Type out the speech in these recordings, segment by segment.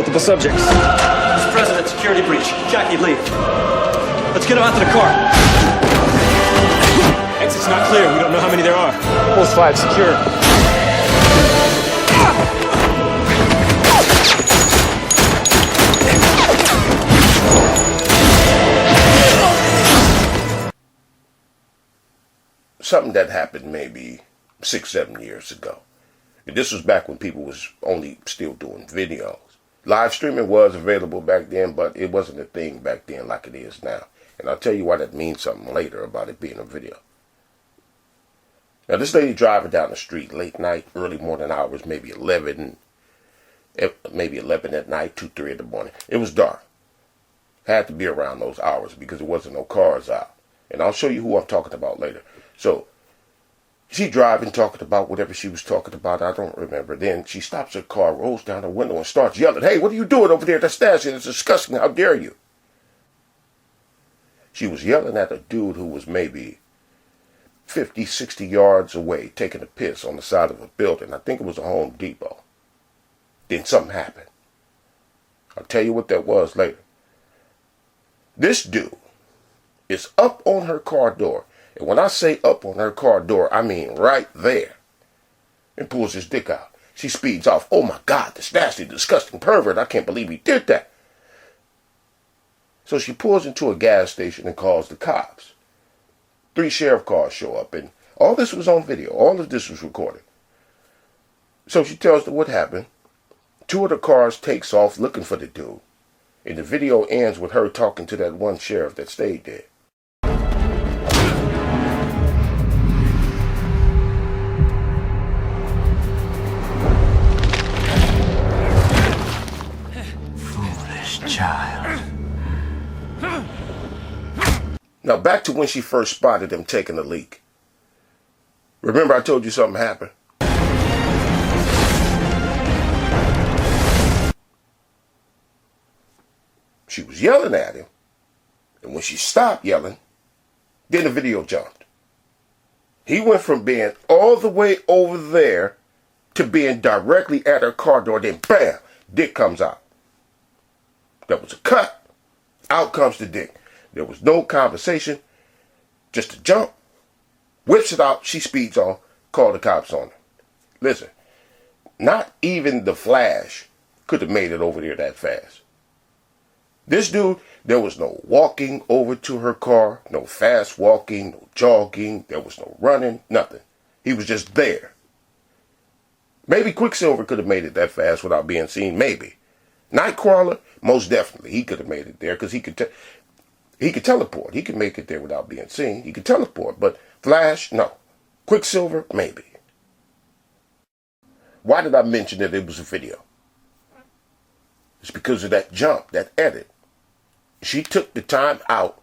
multiple subjects. Mr. President, security breach. Jackie, leave. Let's get him out to the car. Exit's not clear. We don't know how many there are. Both flags secure. Something that happened maybe 6-7 years ago. And this was back when people was only still doing videos. Live streaming was available back then, but it wasn't a thing back then like it is now. And I'll tell you why that means something later about it being a video. Now this lady driving down the street late night, early morning hours, maybe 11 at night, 2, 3 in the morning. It was dark. Had to be around those hours because there wasn't no cars out. And I'll show you who I'm talking about later. So, she driving, talking about whatever she was talking about, I don't remember. Then she stops her car, rolls down her window, and starts yelling, "Hey, what are you doing over there? That's nasty. It's disgusting. How dare you?" She was yelling at a dude who was maybe 50, 60 yards away, taking a piss on the side of a building. I think it was a Home Depot. Then something happened. I'll tell you what that was later. This dude is up on her car door. And when I say up on her car door, I mean right there. And pulls his dick out. She speeds off. "Oh my God, this nasty, disgusting pervert. I can't believe he did that." So she pulls into a gas station and calls the cops. 3 sheriff cars show up. And all this was on video. All of this was recorded. So she tells them what happened. 2 of the cars takes off looking for the dude. And the video ends with her talking to that one sheriff that stayed there. Child. Now back to when she first spotted him taking a leak. Remember I told you something happened? She was yelling at him. And when she stopped yelling, then the video jumped. He went from being all the way over there to being directly at her car door. Then bam, dick comes out. There was a cut. Out comes the dick. There was no conversation. Just a jump. Whips it out. She speeds on. Call the cops on her. Listen, not even the Flash could have made it over there that fast. This dude, there was no walking over to her car. No fast walking. No jogging. There was no running. Nothing. He was just there. Maybe Quicksilver could have made it that fast without being seen. Maybe. Nightcrawler, most definitely, he could have made it there because he could teleport. He could make it there without being seen. He could teleport, but Flash, no. Quicksilver, maybe. Why did I mention that it was a video? It's because of that jump, that edit. She took the time out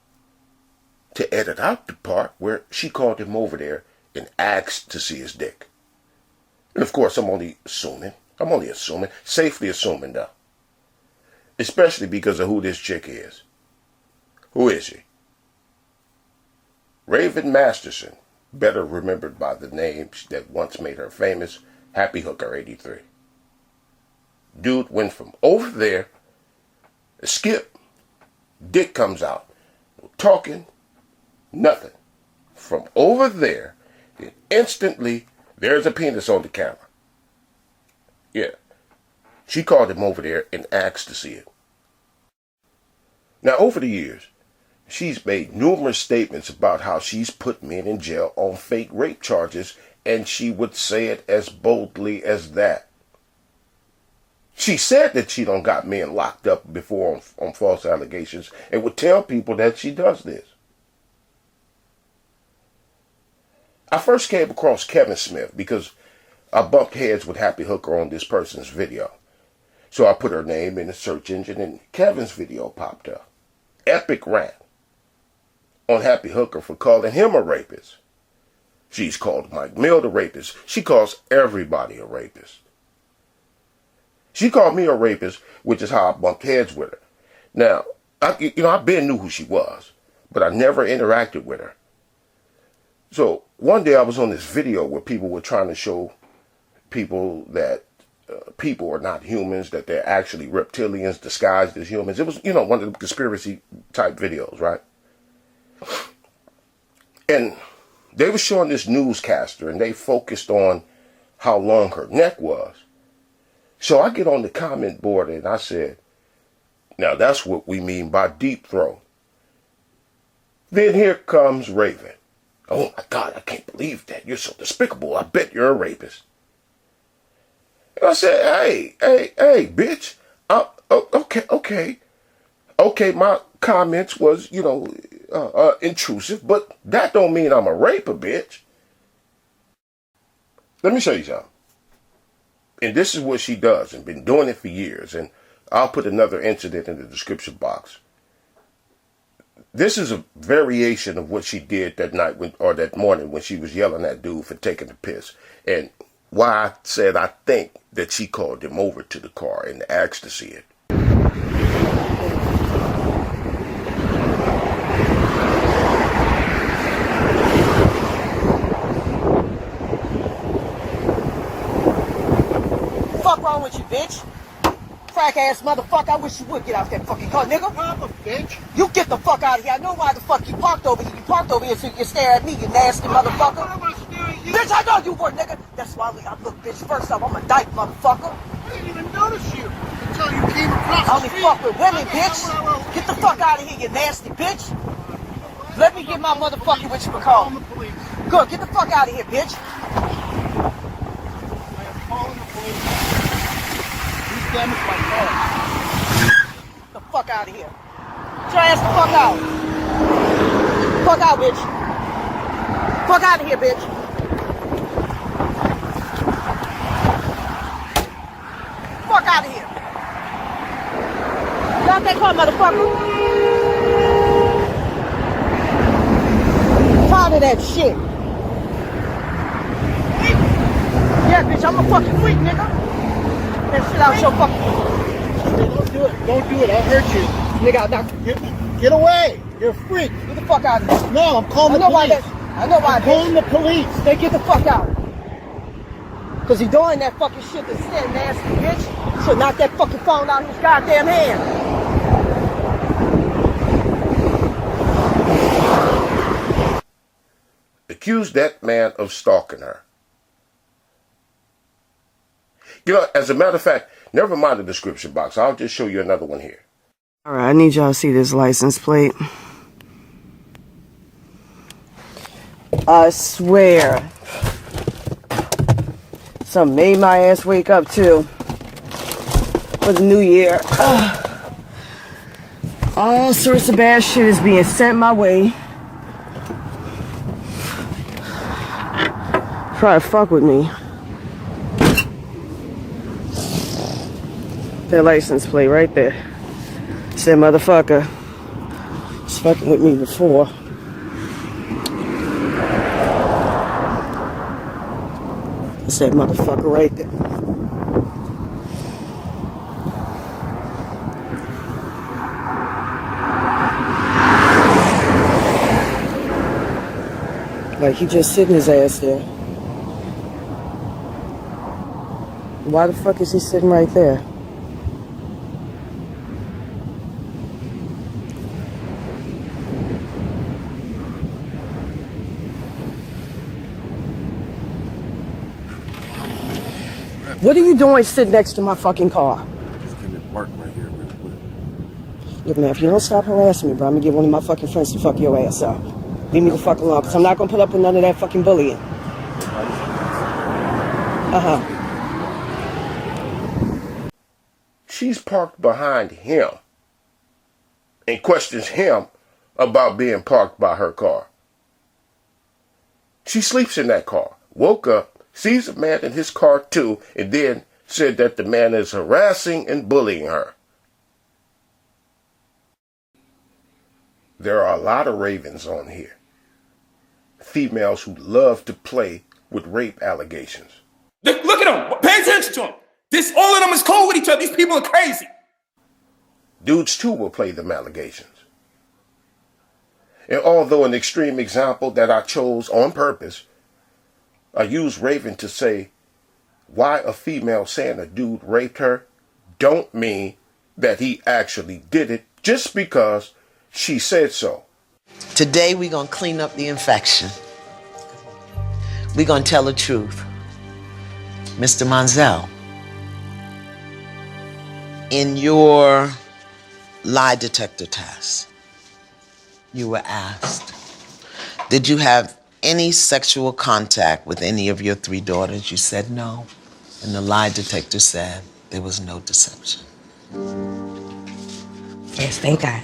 to edit out the part where she called him over there and asked to see his dick. And of course, I'm only assuming, safely assuming though. Especially because of who this chick is. Who is she? Raven Masterson, better remembered by the name that once made her famous, Happy Hooker 83. Dude went from over there, skip, dick comes out, no talking, nothing. From over there, then instantly, there's a penis on the camera. Yeah. She called him over there and asked to see it. Now, over the years, she's made numerous statements about how she's put men in jail on fake rape charges, and she would say it as boldly as that. She said that she done got men locked up before on false allegations and would tell people that she does this. I first came across Kevin Smith because I bumped heads with Happy Hooker on this person's video. So I put her name in the search engine and Kevin's video popped up. Epic rant on Happy Hooker for calling him a rapist. She's called Mike Mill the rapist. She calls everybody a rapist. She called me a rapist, which is how I bumped heads with her. Now, I been knew who she was, but I never interacted with her. So one day I was on this video where people were trying to show people that people are not humans, that they're actually reptilians disguised as humans. It was, one of the conspiracy type videos, right? And they were showing this newscaster, and they focused on how long her neck was. So I get on the comment board and I said, now that's what we mean by deep throat. Then here comes Raven. Oh my God, I can't believe that. You're so despicable. I bet you're a rapist. And I said, hey, bitch. Okay, my comments was, intrusive, but that don't mean I'm a raper, bitch. Let me show you something. And this is what she does, and been doing it for years. And I'll put another incident in the description box. This is a variation of what she did that night or that morning when she was yelling at dude for taking the piss. And why I said I think that she called him over to the car and asked to see it. Fuck wrong with you, bitch? Crack ass motherfucker, I wish you would get out that fucking car, nigga. Papa, bitch. You get the fuck out of here. I know why the fuck you parked over here. You parked over here so you can stare at me, you nasty motherfucker. I want to stare at you. Bitch, I know you were, nigga. That's why I look, bitch. First off, I'm a dyke, motherfucker. I didn't even notice you until you came across I the only street. fuck with women, bitch. Get the fuck out of here, you nasty bitch. Let me get my motherfucking what you Calling call. the police. Good, get the fuck out of here, bitch. I am calling the police. These damaged my car. The fuck out of here. Get your ass the fuck out. Fuck out, bitch. Fuck out of here, bitch. Fuck out of here. Get out that car, motherfucker. Tired of that shit. Yeah, bitch, I'm a fucking freak, nigga. That shit out your fucking... Don't do it. Don't do it. I'll hurt you. Nigga, now, Get away. You're a freak. get the fuck out of here. No, I'm calling I the know why police. that... I know why, I'm calling bitch. the police. Then get the fuck out. Cause he doing that fucking shit that's still nasty, bitch. So knock that fucking phone out of his goddamn hand. Accused that man of stalking her. As a matter of fact, never mind the description box. I'll just show you another one here. All right, I need y'all to see this license plate. I swear. Something made my ass wake up too. For the new year. All sorts of bad shit is being sent my way. Try to fuck with me. That license plate right there. Said motherfucker was fucking with me before. Said motherfucker right there. Like he just sitting his ass there. Why the fuck is he sitting right there? What are you doing sitting next to my fucking car? Just came to park right here real quick. Look, man, if you don't stop harassing me, bro, I'm gonna get one of my fucking friends to fuck your ass up. Leave me the fuck alone, because I'm not gonna put up with none of that fucking bullying. She's parked behind him and questions him about being parked by her car. She sleeps in that car, woke up, sees a man in his car too, and then said that the man is harassing and bullying her. There are a lot of ravens on here. Females who love to play with rape allegations. Look at them. Pay attention to them. All of them is cool with each other. These people are crazy. Dudes too will play them allegations. And although an extreme example that I chose on purpose, I used Raven to say why a female saying a dude raped her don't mean that he actually did it just because she said so. Today we're going to clean up the infection. We're going to tell the truth. Mr. Monzel, in your lie detector test, you were asked, did you have any sexual contact with any of your 3 daughters? You said no. And the lie detector said there was no deception. Yes, thank God.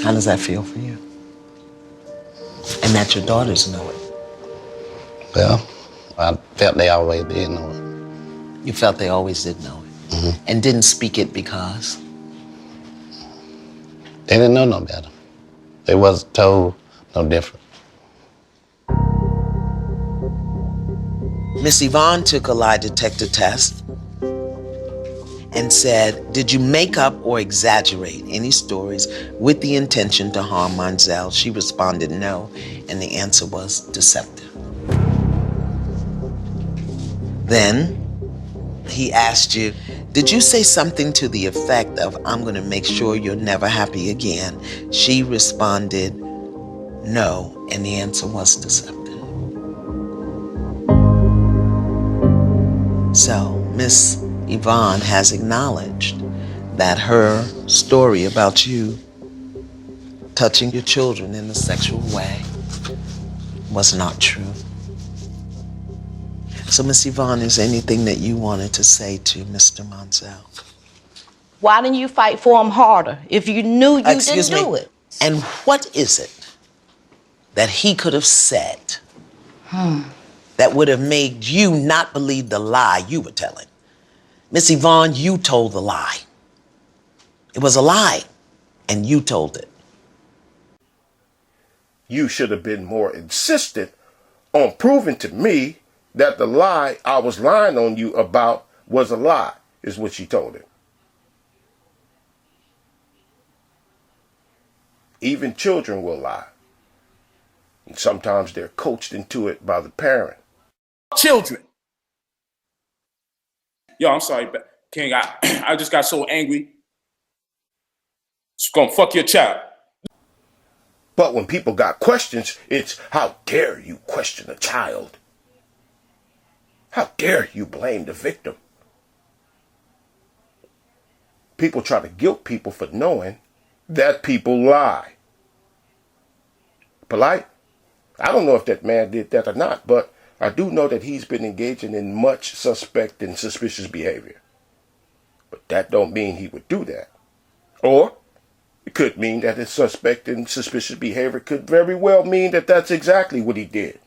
How does that feel for you? And that your daughters know it. Well, I felt they always did know it. You felt they always did know it. And didn't speak it because? They didn't know no better. They wasn't told no different. Miss Yvonne took a lie detector test and said, did you make up or exaggerate any stories with the intention to harm Monzel? She responded no, and the answer was deceptive. Then he asked you, did you say something to the effect of, I'm going to make sure you're never happy again? She responded no, and the answer was deceptive. So Miss Yvonne has acknowledged that her story about you touching your children in a sexual way was not true. So Miss Yvonne, is there anything that you wanted to say to Mr. Monzel? Why didn't you fight for him harder if you knew you didn't do it? And what is it that he could have said that would have made you not believe the lie you were telling? Miss Yvonne, you told the lie. It was a lie, and you told it. You should have been more insistent on proving to me that the lie I was lying on you about was a lie, is what she told him. Even children will lie. And sometimes they're coached into it by the parent. Children. Yo, I'm sorry, King. I just got so angry. It's gonna fuck your child. But when people got questions, it's how dare you question a child? How dare you blame the victim? People try to guilt people for knowing that people lie. Polight, I don't know if that man did that or not, but I do know that he's been engaging in much suspect and suspicious behavior. But that don't mean he would do that. Or it could mean that his suspect and suspicious behavior could very well mean that that's exactly what he did.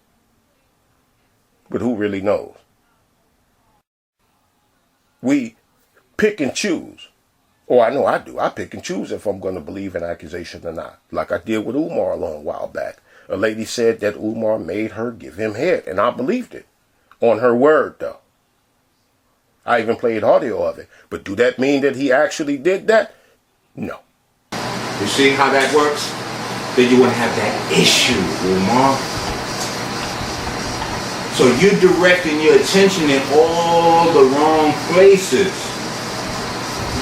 But who really knows? We pick and choose. Or I know I do. I pick and choose if I'm going to believe an accusation or not. Like I did with Umar a long while back. A lady said that Umar made her give him head, and I believed it. On her word, though. I even played audio of it. But do that mean that he actually did that? No. You see how that works? Then you wouldn't have that issue, Umar. So you're directing your attention in all the wrong places.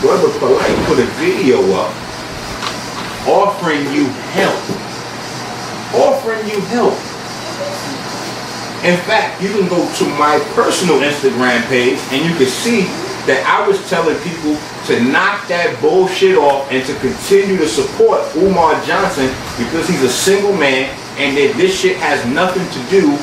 Brother Polight put a video up offering you help. Offering you help. In fact, you can go to my personal Instagram page and you can see that I was telling people to knock that bullshit off and to continue to support Umar Johnson because he's a single man and that this shit has nothing to do,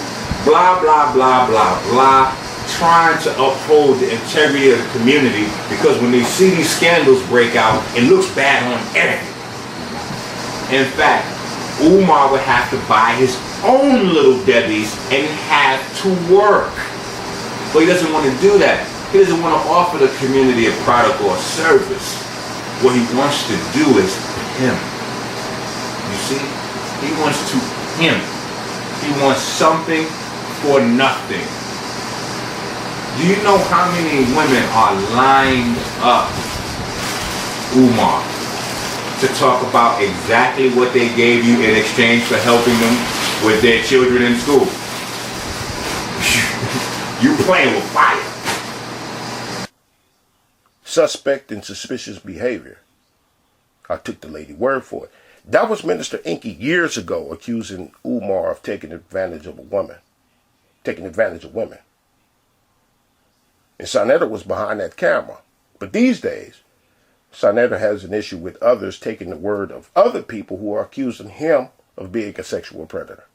blah, blah, blah, blah, blah, trying to uphold the integrity of the community because when they see these scandals break out, it looks bad on everyone. In fact, Umar would have to buy his own little Debbies and have to work. But he doesn't want to do that. He doesn't want to offer the community a product or a service. What he wants to do is pimp. You see? He wants to pimp. He wants something for nothing. Do you know how many women are lined up, Umar, to talk about exactly what they gave you in exchange for helping them with their children in school? You playing with fire. Suspect in suspicious behavior. I took the lady word for it. That was Minister Enqi years ago accusing Umar of taking advantage of a woman. Taking advantage of women. And Sarnetta was behind that camera. But these days, Sarnetta has an issue with others taking the word of other people who are accusing him of being a sexual predator.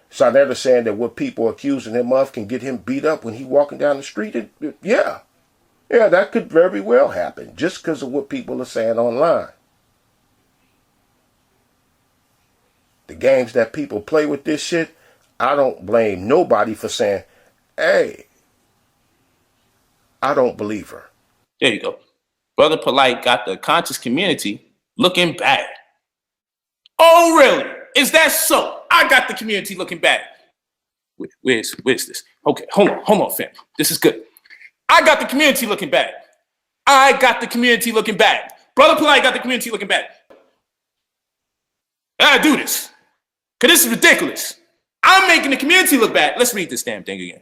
Sarnetta saying that what people are accusing him of can get him beat up when he walking down the street. Yeah, that could very well happen just because of what people are saying online. The games that people play with this shit, I don't blame nobody for saying, hey, I don't believe her. There you go. Brother Polight got the conscious community looking bad. Oh, really? Is that so? I got the community looking bad. Where's this? Okay, hold on, fam. This is good. I got the community looking bad. I got the community looking bad. Brother Polight got the community looking bad. I gotta do this. Because this is ridiculous. I'm making the community look bad. Let's read this damn thing again.